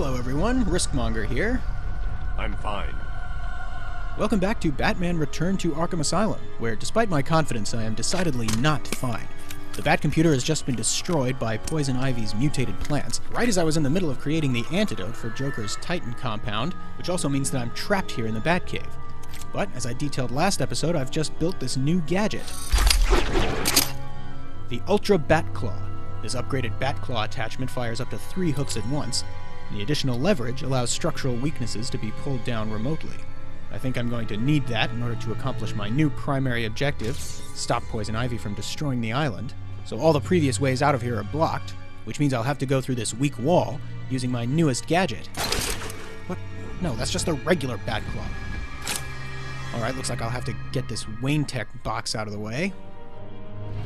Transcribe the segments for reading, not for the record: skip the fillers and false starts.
Hello everyone, Riskmonger here. I'm fine. Welcome back to Batman Return to Arkham Asylum, where despite my confidence I am decidedly not fine. The Bat computer has just been destroyed by Poison Ivy's mutated plants, right as I was in the middle of creating the antidote for Joker's Titan compound, which also means that I'm trapped here in the Batcave. But, as I detailed last episode, I've just built this new gadget. The Ultra Bat Claw. This upgraded Bat Claw attachment fires up to 3 hooks at once, and the additional leverage allows structural weaknesses to be pulled down remotely. I think I'm going to need that in order to accomplish my new primary objective, stop Poison Ivy from destroying the island. So all the previous ways out of here are blocked, which means I'll have to go through this weak wall using my newest gadget. What? No, that's just a regular Bat Claw. Alright, looks like I'll have to get this Wayne Tech box out of the way.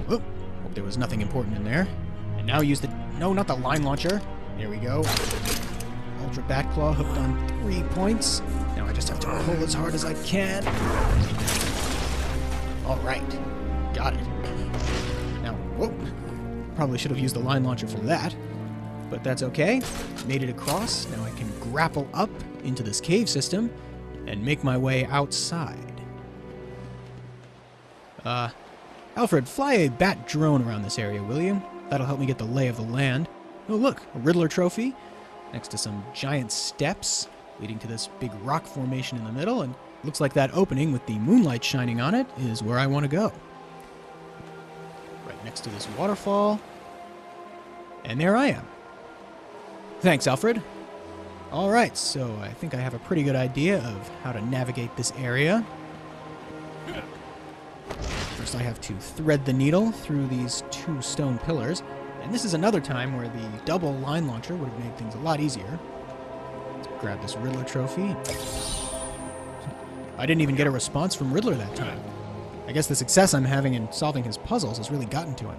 Oh, hope there was nothing important in there. And now use the... No, not the line launcher. There we go. Ultra Bat Claw hooked on 3 points. Now I just have to pull as hard as I can. Alright, got it. Now, whoop. Probably should have used the line launcher for that. But that's okay. Made it across. Now I can grapple up into this cave system and make my way outside. Alfred, fly a bat drone around this area, will you? That'll help me get the lay of the land. Oh, look, a Riddler trophy next to some giant steps leading to this big rock formation in the middle, and looks like that opening with the moonlight shining on it is where I want to go. Right next to this waterfall. And there I am. Thanks, Alfred. Alright, so I think I have a pretty good idea of how to navigate this area. First I have to thread the needle through these 2 stone pillars, and this is another time where the double line launcher would have made things a lot easier. Let's grab this Riddler trophy. I didn't even get a response from Riddler that time. I guess the success I'm having in solving his puzzles has really gotten to him.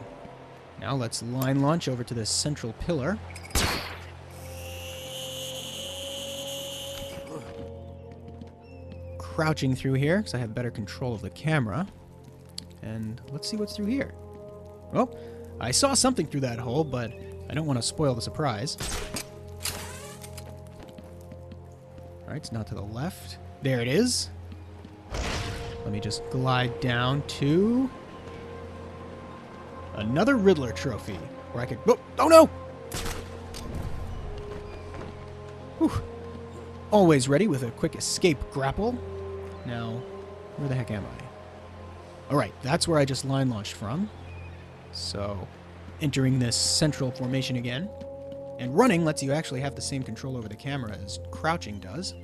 Now let's line launch over to this central pillar. Crouching through here, because I have better control of the camera. And let's see what's through here. Oh, I saw something through that hole, but I don't want to spoil the surprise. Alright, it's not to the left. There it is. Let me just glide down to another Riddler trophy, where I could... Oh no! Whew. Always ready with a quick escape grapple. Now, where the heck am I? Alright, that's where I just line launched from. So, entering this central formation again. And running lets you actually have the same control over the camera as crouching does.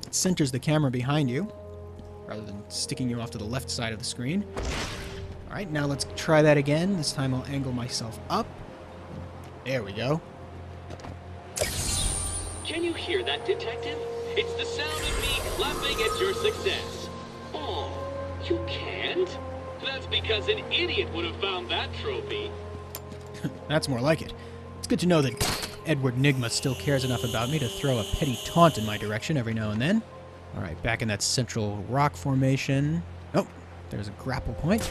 It centers the camera behind you, rather than sticking you off to the left side of the screen. Alright, now let's try that again. This time I'll angle myself up. There we go. Can you hear that, Detective? It's the sound of me clapping at your success. Oh, you can't? That's because an idiot would have found that trophy. That's more like it. It's good to know that Edward Nygma still cares enough about me to throw a petty taunt in my direction every now and then. Alright, back in that central rock formation. Oh, there's a grapple point.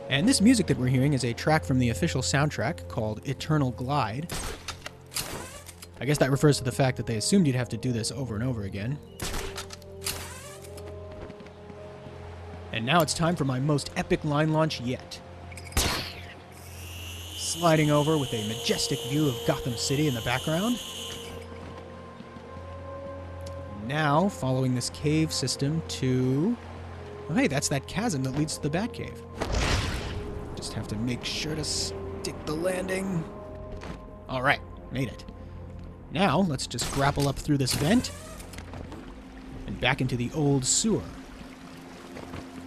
And this music that we're hearing is a track from the official soundtrack called Eternal Glide. I guess that refers to the fact that they assumed you'd have to do this over and over again. And now it's time for my most epic line launch yet. Sliding over with a majestic view of Gotham City in the background. Now, following this cave system to... Oh, hey, that's that chasm that leads to the Batcave. Just have to make sure to stick the landing. Alright, made it. Now, let's just grapple up through this vent and back into the old sewer.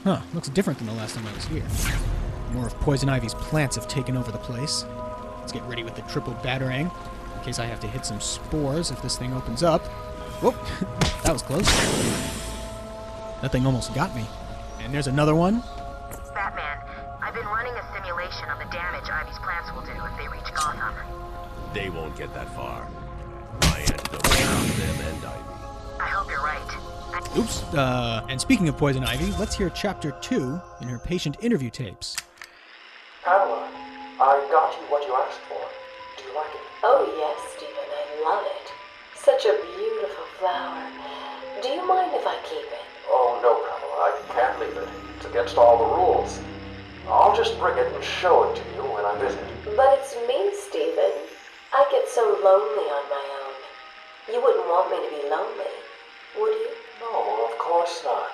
Huh, looks different than the last time I was here. More of Poison Ivy's plants have taken over the place. Let's get ready with the triple batarang, in case I have to hit some spores if this thing opens up. Whoop, that was close. That thing almost got me. And there's another one. Batman, I've been running a simulation on the damage Ivy's plants will do if they reach Gotham. They won't get that far. My antidote will stop them and Ivy. I hope you're right. Oops, and speaking of Poison Ivy, let's hear Chapter 2 in her patient interview tapes. Pamela, I got you what you asked for. Do you like it? Oh yes, Stephen, I love it. Such a beautiful flower. Do you mind if I keep it? Oh, no, Pamela, I can't leave it. It's against all the rules. I'll just bring it and show it to you when I visit. But it's me, Stephen. I get so lonely on my own. You wouldn't want me to be lonely, would you? No, of course not.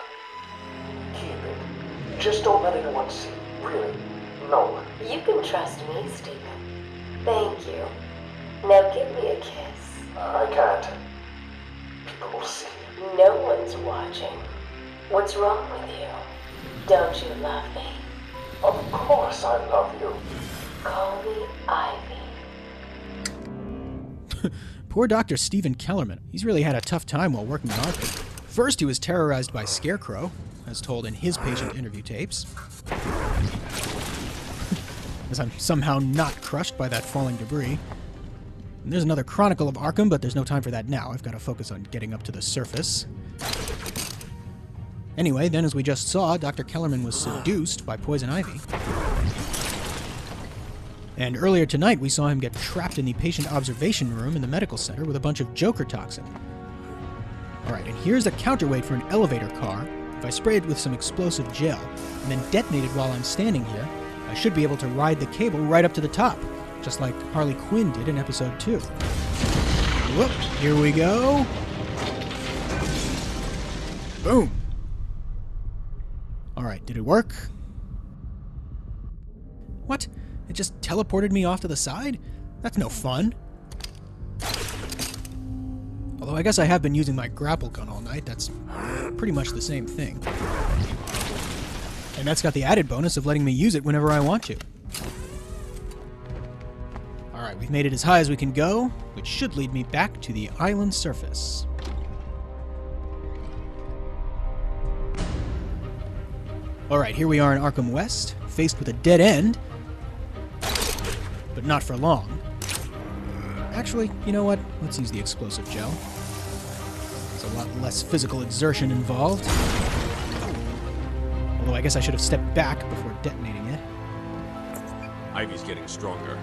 Keep it. Just don't let anyone see. Really. No one. You can trust me, Stephen. Thank you. Now give me a kiss. I can't. People will see. No one's watching. What's wrong with you? Don't you love me? Of course I love you. Call me Ivy. Poor Dr. Stephen Kellerman. He's really had a tough time while working in Arkham. First, he was terrorized by Scarecrow, as told in his patient interview tapes. As I'm somehow not crushed by that falling debris. And there's another Chronicle of Arkham, but there's no time for that now. I've got to focus on getting up to the surface. Anyway, then as we just saw, Dr. Kellerman was seduced by Poison Ivy. And earlier tonight, we saw him get trapped in the patient observation room in the medical center with a bunch of Joker toxin. Alright, and here's a counterweight for an elevator car. If I spray it with some explosive gel, and then detonate it while I'm standing here, I should be able to ride the cable right up to the top, just like Harley Quinn did in episode 2. Whoop, here we go. Boom. Alright, did it work? What? It just teleported me off to the side? That's no fun. Although I guess I have been using my grapple gun all night, that's pretty much the same thing. And that's got the added bonus of letting me use it whenever I want to. Alright, we've made it as high as we can go, which should lead me back to the island surface. Alright, here we are in Arkham West, faced with a dead end. But not for long. Actually, you know what? Let's use the explosive gel. There's a lot less physical exertion involved. Although I guess I should have stepped back before detonating it. Ivy's getting stronger.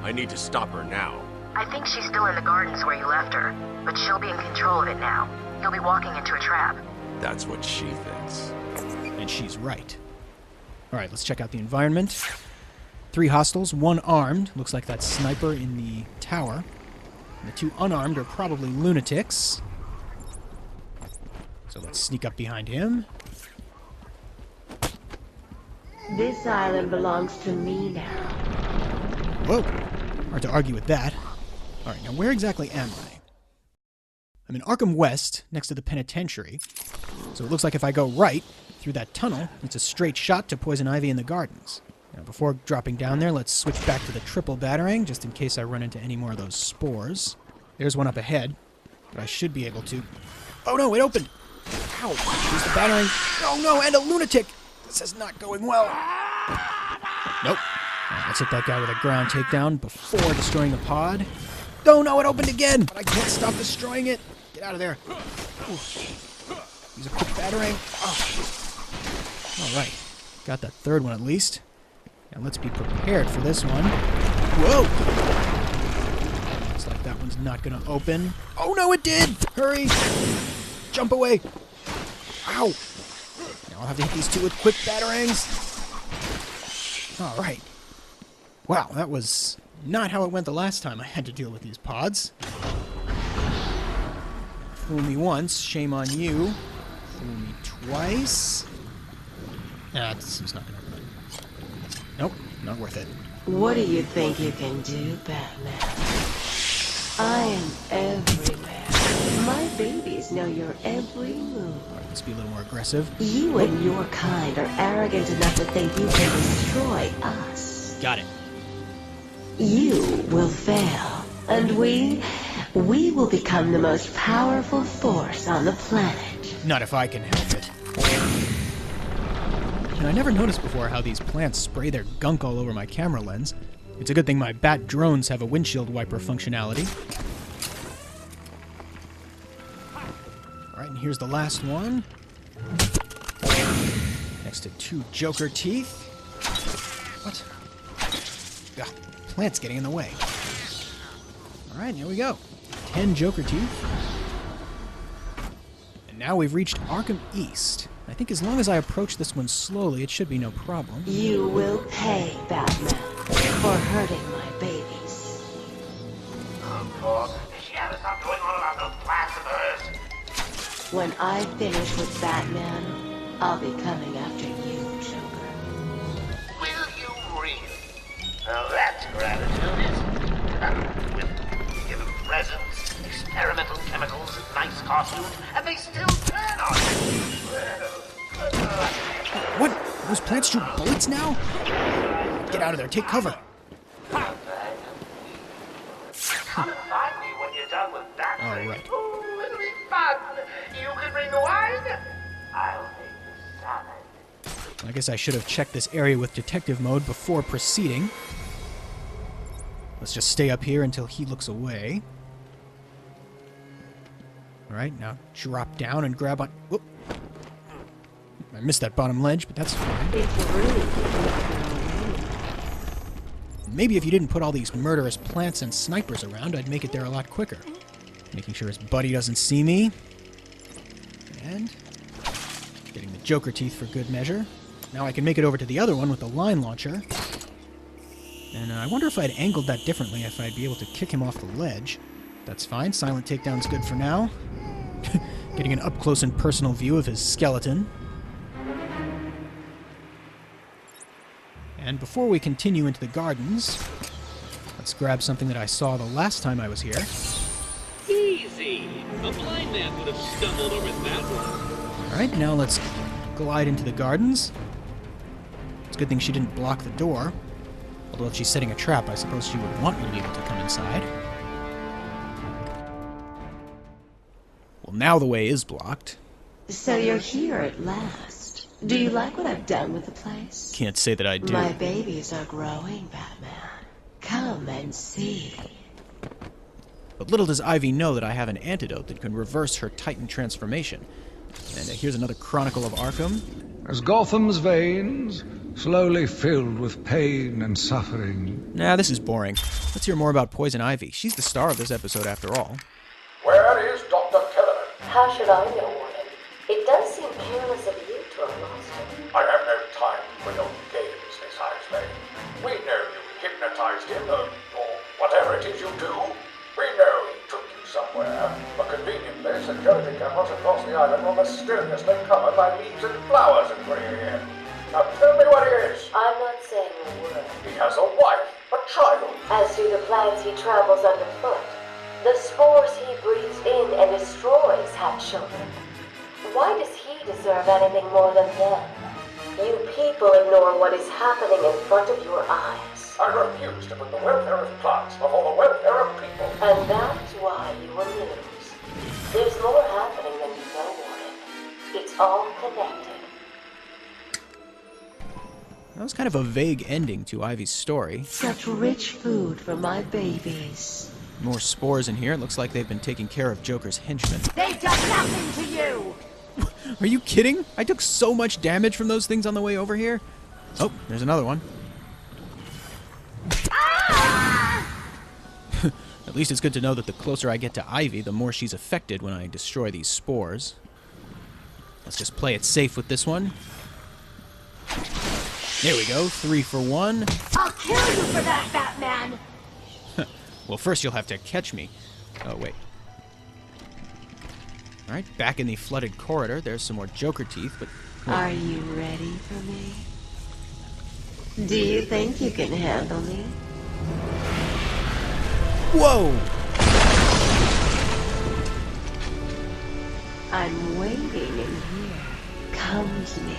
I need to stop her now. I think she's still in the gardens where you left her, but she'll be in control of it now. You'll be walking into a trap. That's what she thinks. And she's right. Alright, let's check out the environment. 3 hostiles, 1 armed. Looks like that sniper in the tower. And the 2 unarmed are probably lunatics. So let's sneak up behind him. This island belongs to me now. Whoa! Hard to argue with that. Alright, now where exactly am I? I'm in Arkham West, next to the penitentiary. So it looks like if I go right, through that tunnel, it's a straight shot to Poison Ivy in the gardens. Now, before dropping down there, let's switch back to the triple batarang, just in case I run into any more of those spores. There's one up ahead, but I should be able to... Oh no, it opened! Ow! There's the batarang. Oh no, and a lunatic! This is not going well. Nope. Let's hit that guy with a ground takedown before destroying the pod. Oh no, it opened again! But I can't stop destroying it! Get out of there. Oof. Use a quick batarang. Oh. Alright. Got that third one at least. And let's be prepared for this one. Whoa! Looks like that one's not gonna open. Oh no, it did! Hurry! Jump away! Ow! Now I'll have to hit these 2 with quick batarangs. Alright. Wow, that was not how it went the last time I had to deal with these pods. Fool me once, shame on you. Fool me twice. Nah, this is not gonna open it. Nope, not worth it. What do you think you can do, Batman? I am everywhere. My babies know your every move. Alright, let's be a little more aggressive. You and your kind are arrogant enough to think you can destroy us. Got it. You will fail, and we will become the most powerful force on the planet. Not if I can help it. And I never noticed before how these plants spray their gunk all over my camera lens. It's a good thing my bat drones have a windshield wiper functionality. Alright, and here's the last one. Next to 2 Joker teeth. What? Ugh, plant's getting in the way. Alright, here we go. 10 Joker teeth. And now we've reached Arkham East. I think as long as I approach this one slowly, it should be no problem. You will pay, Batman, for hurting my babies. Of course, she had to stop doing all about those plans of hers. When I finish with Batman, I'll be coming after you, Joker. Will you really? Now that's gratitude, is with given presents, experimental chemicals, and nice costumes, and they still turn on you. What? Those plants shoot bullets now? Get out of there. Take cover. Come and find me when you're done with that All thing. right. Oh, it'll be fun. You can bring the wine. I'll make the salad. I guess I should have checked this area with detective mode before proceeding. Let's just stay up here until he looks away. Alright, now drop down and grab on... Whoop. I missed that bottom ledge, but that's fine. It's really good. Maybe if you didn't put all these murderous plants and snipers around, I'd make it there a lot quicker. Making sure his buddy doesn't see me. And... getting the Joker teeth for good measure. Now I can make it over to the other one with the line launcher. And I wonder if I'd angled that differently, if I'd be able to kick him off the ledge. That's fine. Silent takedown's good for now. Getting an up-close and personal view of his skeleton. And before we continue into the gardens, let's grab something that I saw the last time I was here. Easy! A blind man would have stumbled over that one. Alright, now let's glide into the gardens. It's a good thing she didn't block the door. Although if she's setting a trap, I suppose she would want me to be able to come inside. Well, now the way is blocked. So you're here at last. Do you like what I've done with the place? Can't say that I do. My babies are growing, Batman. Come and see. But little does Ivy know that I have an antidote that can reverse her Titan transformation. And here's another Chronicle of Arkham. As Gotham's veins, slowly filled with pain and suffering. Nah, this is boring. Let's hear more about Poison Ivy. She's the star of this episode after all. Where is Dr. Kellerman? How should I know, Warden? It does seem careless of you to have lost him. I have no time for your games, Miss Isley. We know you hypnotized him, or whatever it is you do. We know he took you somewhere. But conveniently, security cameras across the island were mysteriously covered by leaves and flowers and bringing him. Now tell me what he is. I'm not saying a word. He has a wife, a child. As to the plans he travels underfoot, the spores he breathes in and destroys have children. Why does he deserve anything more than them? You people ignore what is happening in front of your eyes. I refuse to put the welfare of plants before the welfare of people. And that's why you will lose. There's more happening than you know, Warden. It's all connected. That was kind of a vague ending to Ivy's story. Such rich food for my babies. More spores in here. It looks like they've been taking care of Joker's henchmen. They've done nothing to you! Are you kidding? I took so much damage from those things on the way over here. Oh, there's another one. At least it's good to know that the closer I get to Ivy, the more she's affected when I destroy these spores. Let's just play it safe with this one. There we go, 3 for 1. I'll kill you for that, Batman! Well, first you'll have to catch me. Oh, wait. Alright, back in the flooded corridor. There's some more Joker teeth, but... Are you ready for me? Do you think you can handle me? Whoa! I'm waiting in here. Come to me.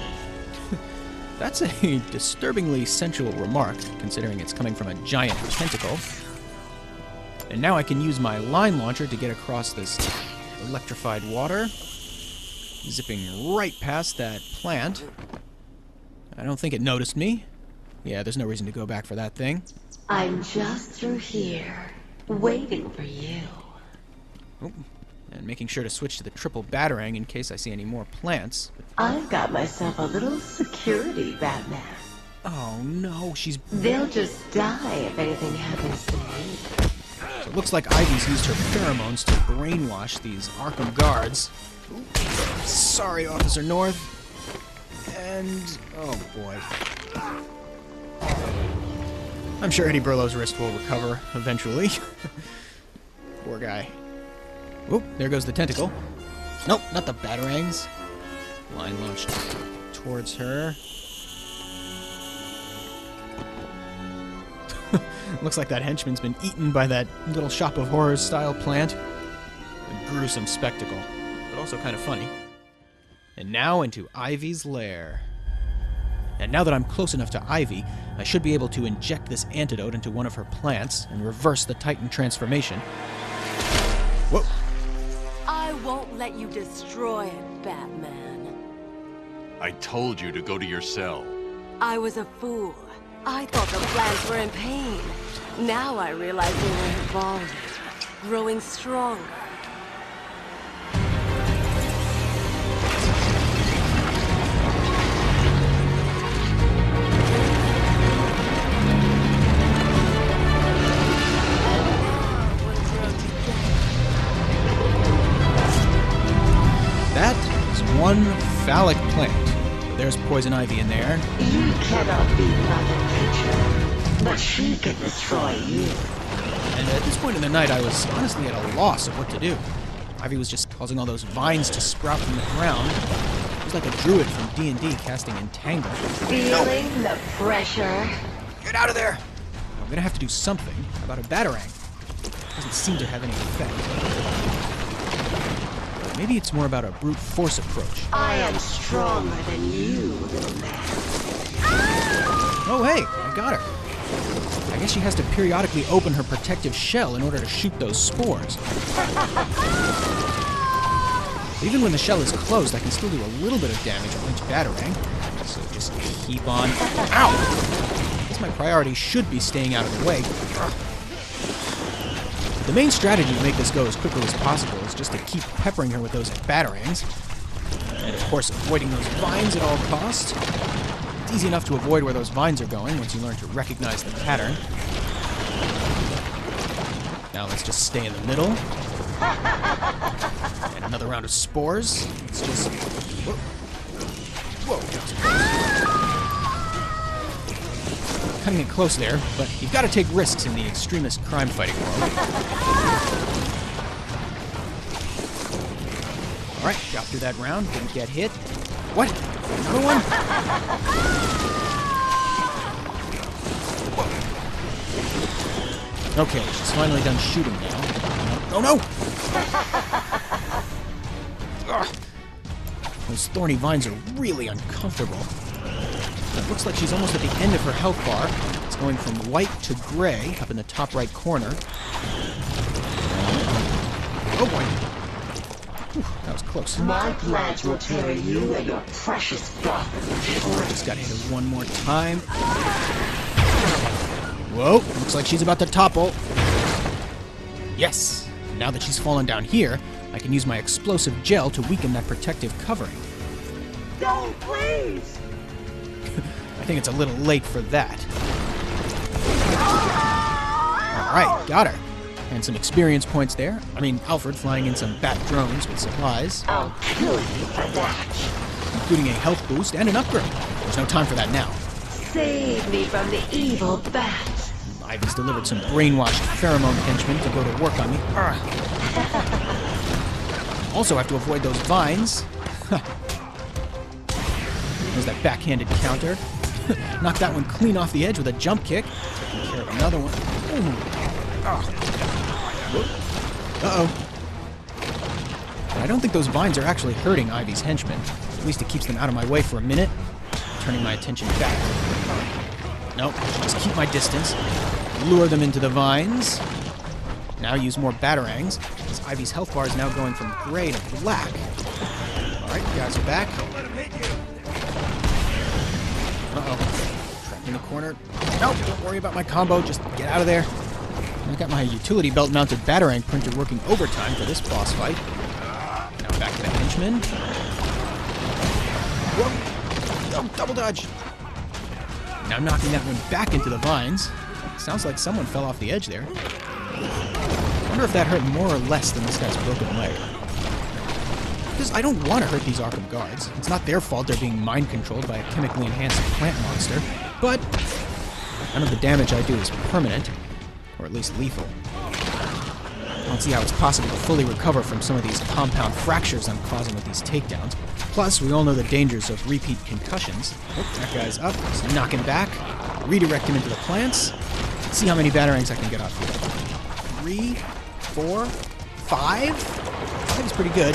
That's a disturbingly sensual remark, considering it's coming from a giant tentacle. And now I can use my line launcher to get across this electrified water, zipping right past that plant. I don't think it noticed me. Yeah, there's no reason to go back for that thing. I'm just through here, waiting for you. Oh, and making sure to switch to the triple batarang in case I see any more plants. I've got myself a little security, Batman. Oh no, she's... They'll just die if anything happens to me. So it looks like Ivy's used her pheromones to brainwash these Arkham guards. Sorry, Officer North. And... oh boy. I'm sure Eddie Burlow's wrist will recover eventually. Poor guy. Oop, there goes the tentacle. Nope, not the batarangs. Line launched towards her. Looks like that henchman's been eaten by that little Shop of Horrors style plant. A gruesome spectacle, but also kind of funny. And now into Ivy's lair. And now that I'm close enough to Ivy, I should be able to inject this antidote into one of her plants and reverse the Titan transformation. Whoa! I won't let you destroy it, Batman. I told you to go to your cell. I was a fool. I thought the plants were in pain. Now I realize they were evolving, growing stronger. That is one phallic plant. There's poison ivy in there. You cannot be Mother Nature, but she can destroy you. And at this point in the night, I was honestly at a loss of what to do. Ivy was just causing all those vines to sprout from the ground. It was like a druid from D&D casting in Tangle. Feeling the pressure? Get out of there! I'm gonna have to do something about a batarang. Doesn't seem to have any effect. Maybe it's more about a brute force approach. I am stronger than you, little man. Oh hey, I got her. I guess she has to periodically open her protective shell in order to shoot those spores. Even when the shell is closed, I can still do a little bit of damage on each batarang. So just keep on... Ow! I guess my priority should be staying out of the way. The main strategy to make this go as quickly as possible is just to keep peppering her with those batarangs. And of course, avoiding those vines at all costs. It's easy enough to avoid where those vines are going once you learn to recognize the pattern. Now let's just stay in the middle. And another round of spores. Let's just... Whoa. Whoa, that was close. Cutting it close there, but you've got to take risks in the extremist crime-fighting world. Alright, got through that round, didn't get hit. What? Another one? Whoa. Okay, she's finally done shooting now. Oh no! Ugh. Those thorny vines are really uncomfortable. It looks like she's almost at the end of her health bar. It's going from white to gray up in the top right corner. Oh boy. Whew, that was close. My plans will carry you and your precious stuff. Just gotta hit her one more time. Whoa, looks like she's about to topple. Yes. Now that she's fallen down here, I can use my explosive gel to weaken that protective covering. Don't, please! I think it's a little late for that. Alright, got her. And some experience points there. I mean, Alfred flying in some bat drones with supplies. I'll kill you for that. Including a health boost and an upgrade. There's no time for that now. Save me from the evil bat. Ivy's delivered some brainwashed pheromone henchmen to go to work on me. Also have to avoid those vines. There's that backhanded counter. Knocked that one clean off the edge with a jump kick. Taking care of another one. Uh-oh. But I don't think those vines are actually hurting Ivy's henchmen. At least it keeps them out of my way for a minute. Turning my attention back. Nope, just keep my distance. Lure them into the vines. Now use more batarangs, because Ivy's health bar is now going from gray to black. Alright, you guys are back. Uh-oh. Trapped in the corner. Nope, don't worry about my combo, just get out of there. I got my utility belt-mounted batarang printer working overtime for this boss fight. Now back to the henchman. Whoa! Oh, double dodge! Now knocking that one back into the vines. Sounds like someone fell off the edge there. wonder if that hurt more or less than this guy's broken leg. Because I don't want to hurt these Arkham guards. It's not their fault they're being mind-controlled by a chemically enhanced plant monster. But none of the damage I do is permanent, or at least lethal. I don't see how it's possible to fully recover from some of these compound fractures I'm causing with these takedowns. Plus, we all know the dangers of repeat concussions. Oh, that guy's up. Just knock him back. Redirect him into the plants. See how many batarangs I can get off here. 3, 4, 5? 5 is pretty good.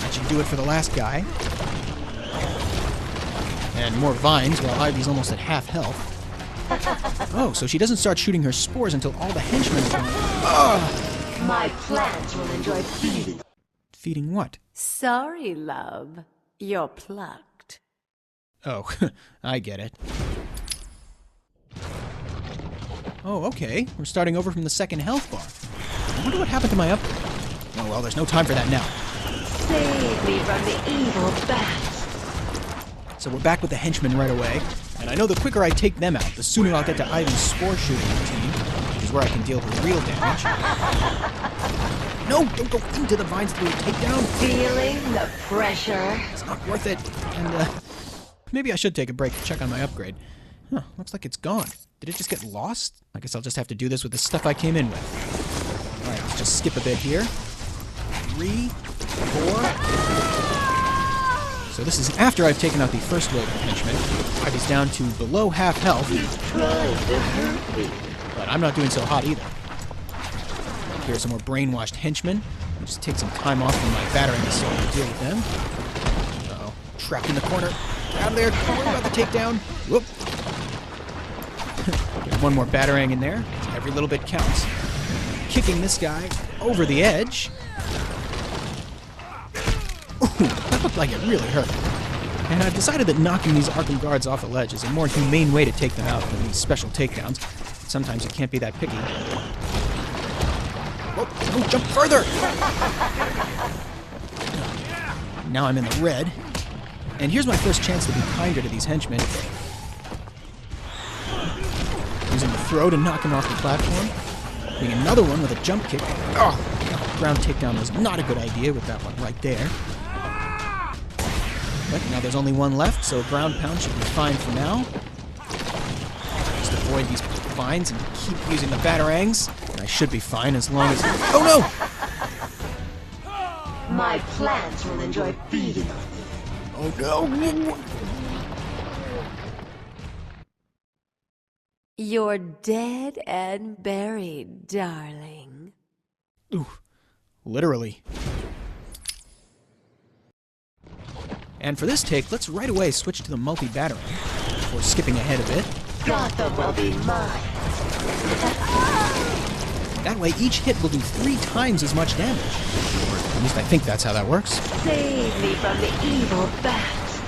That should do it for the last guy. And more vines while Ivy's almost at half health. Oh, so she doesn't start shooting her spores until all the henchmen are gone. Ugh! My plants will enjoy feeding. Feeding what? Sorry, love. You're plucked. Oh, I get it. Oh, okay. We're starting over from the second health bar. I wonder what happened to my upgrade. Oh, well, there's no time for that now. Save me from the evil bats. So we're back with the henchmen right away. And I know the quicker I take them out, the sooner I'll get to Ivy's spore shooting routine, which is where I can deal with real damage. No, don't go into the vines through a takedown. Feeling the pressure. It's not worth it. And, maybe I should take a break to check on my upgrade. Huh, looks like it's gone. Did it just get lost? I guess I'll just have to do this with the stuff I came in with. Alright, let's just skip a bit here. 3, 4... So this is after I've taken out the first wave of henchmen. Ivy's down to below half health. But I'm not doing so hot either. Here's some more brainwashed henchmen. I'll just take some time off from my battering so I can deal with them. Uh-oh. Trapped in the corner. Get out of there. Don't worry about the takedown. Whoop. Get one more batarang in there. Every little bit counts. Kicking this guy over the edge. Ooh, that looked like it really hurt. And I've decided that knocking these Arkham guards off a ledge is a more humane way to take them out than these special takedowns. Sometimes you can't be that picky. Whoa, don't jump further! Now I'm in the red. And here's my first chance to be kinder to these henchmen. Using the throw to knock him off the platform. Getting another one with a jump kick. Oh, ground takedown was not a good idea with that one right there. But now there's only one left, so a ground pound should be fine for now. Just avoid these vines and keep using the batarangs. And I should be fine as long as... Oh no! My plants will enjoy feeding on me. Oh no! You're dead and buried, darling. Ooh, literally. And for this take, let's right away switch to the multi-batarang before skipping ahead a bit. Gotham will be mine. That way, each hit will do 3 times as much damage. Or at least I think that's how that works. Save me from the evil bats.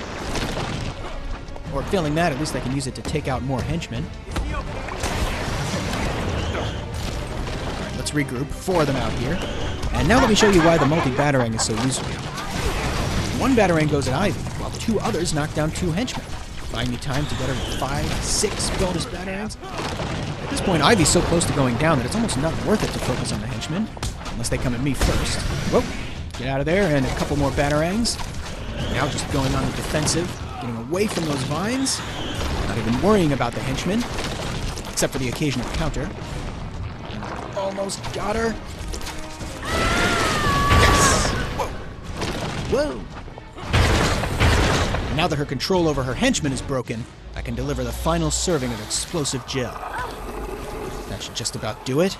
Or failing that, at least I can use it to take out more henchmen. Alright, let's regroup. 4 of them out here. And now let me show you why the multi-batarang is so useful. One batarang goes at Ivy, while 2 others knock down 2 henchmen, buying me time to get her to 5, 6 bonus batarangs. At this point, Ivy's so close to going down that it's almost not worth it to focus on the henchmen, unless they come at me first. Whoa, get out of there, and a couple more batarangs. Now just going on the defensive, getting away from those vines, not even worrying about the henchmen, except for the occasional counter. Almost got her. Yes! Whoa! Whoa! Now that her control over her henchmen is broken, I can deliver the final serving of explosive gel. That should just about do it.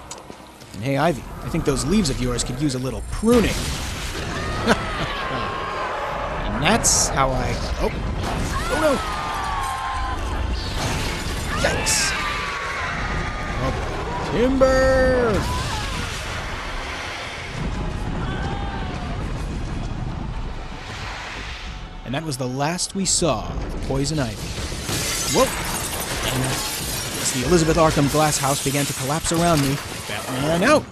And hey, Ivy, I think those leaves of yours could use a little pruning. And that's how I... Oh no! Yikes! Oh, timber! And that was the last we saw of Poison Ivy. Whoa! And as the Elizabeth Arkham glass house began to collapse around me, Batman out!